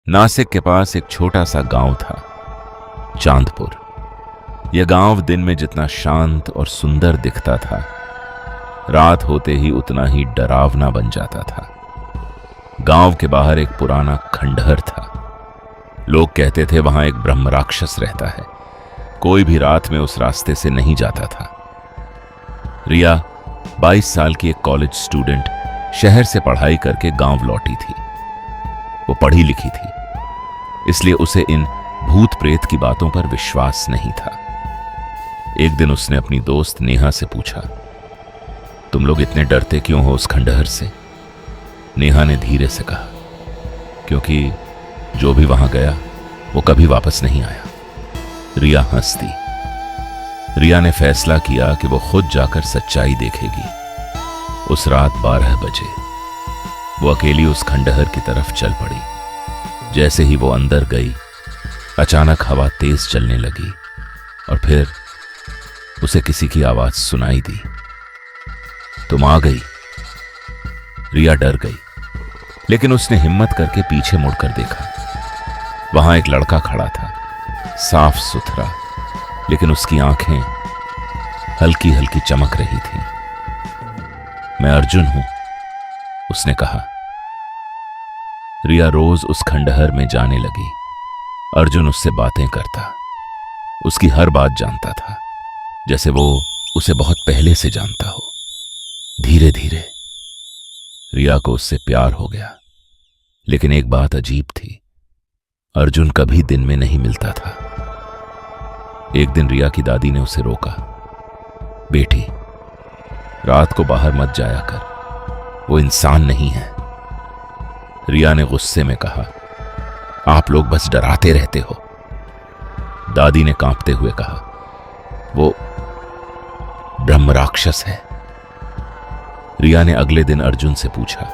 नासिक के पास एक छोटा सा गांव था, चांदपुर। यह गांव दिन में जितना शांत और सुंदर दिखता था, रात होते ही उतना ही डरावना बन जाता था। गांव के बाहर एक पुराना खंडहर था। लोग कहते थे वहां एक ब्रह्म राक्षस रहता है। कोई भी रात में उस रास्ते से नहीं जाता था। रिया 22 साल की एक कॉलेज स्टूडेंट शहर से पढ़ाई करके गांव लौटी थी। वो पढ़ी लिखी थी, इसलिए उसे इन भूत प्रेत की बातों पर विश्वास नहीं था। एक दिन उसने अपनी दोस्त नेहा से पूछा, तुम लोग इतने डरते क्यों हो उस खंडहर से? नेहा ने धीरे से कहा, क्योंकि जो भी वहां गया वो कभी वापस नहीं आया। रिया हंस दी। रिया ने फैसला किया कि वो खुद जाकर सच्चाई देखेगी। उस रात 12 बजे वो अकेली उस खंडहर की तरफ चल पड़ी। जैसे ही वो अंदर गई, अचानक हवा तेज चलने लगी और फिर उसे किसी की आवाज सुनाई दी, तुम आ गई। रिया डर गई, लेकिन उसने हिम्मत करके पीछे मुड़कर देखा। वहां एक लड़का खड़ा था, साफ सुथरा, लेकिन उसकी आंखें हल्की हल्की चमक रही थीं। मैं अर्जुन हूं, उसने कहा। रिया रोज उस खंडहर में जाने लगी। अर्जुन उससे बातें करता, उसकी हर बात जानता था, जैसे वो उसे बहुत पहले से जानता हो। धीरे धीरे रिया को उससे प्यार हो गया। लेकिन एक बात अजीब थी, अर्जुन कभी दिन में नहीं मिलता था। एक दिन रिया की दादी ने उसे रोका, बेटी, रात को बाहर मत जाया कर, वो इंसान नहीं है। रिया ने गुस्से में कहा, आप लोग बस डराते रहते हो। दादी ने कांपते हुए कहा, वो ब्रह्म राक्षस है। रिया ने अगले दिन अर्जुन से पूछा,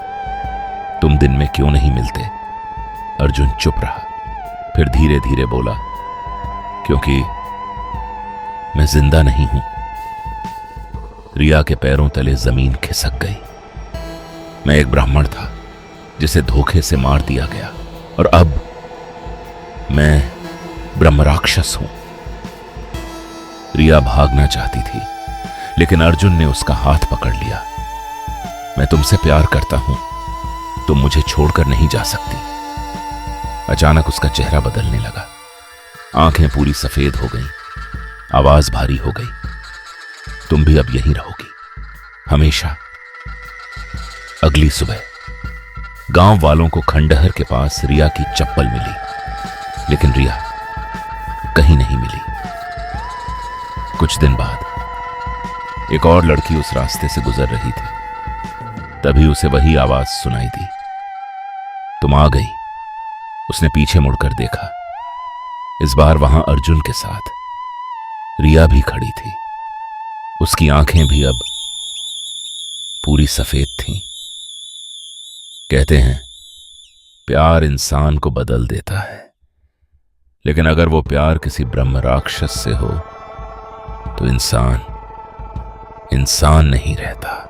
तुम दिन में क्यों नहीं मिलते? अर्जुन चुप रहा, फिर धीरे धीरे बोला, क्योंकि मैं जिंदा नहीं हूं। रिया के पैरों तले जमीन खिसक गई। मैं एक ब्राह्मण था जिसे धोखे से मार दिया गया, और अब मैं ब्रह्म राक्षस हूं। रिया भागना चाहती थी, लेकिन अर्जुन ने उसका हाथ पकड़ लिया। मैं तुमसे प्यार करता हूं, तुम मुझे छोड़कर नहीं जा सकती। अचानक उसका चेहरा बदलने लगा, आंखें पूरी सफेद हो गईं, आवाज भारी हो गई। तुम भी अब यहीं रहोगी, हमेशा। अगली सुबह गांव वालों को खंडहर के पास रिया की चप्पल मिली, लेकिन रिया कहीं नहीं मिली। कुछ दिन बाद एक और लड़की उस रास्ते से गुजर रही थी। तभी उसे वही आवाज सुनाई दी, तुम आ गई। उसने पीछे मुड़कर देखा। इस बार वहां अर्जुन के साथ रिया भी खड़ी थी। उसकी आंखें भी अब पूरी सफेद थीं। कहते हैं प्यार इंसान को बदल देता है, लेकिन अगर वो प्यार किसी ब्रह्म राक्षस से हो तो इंसान नहीं रहता।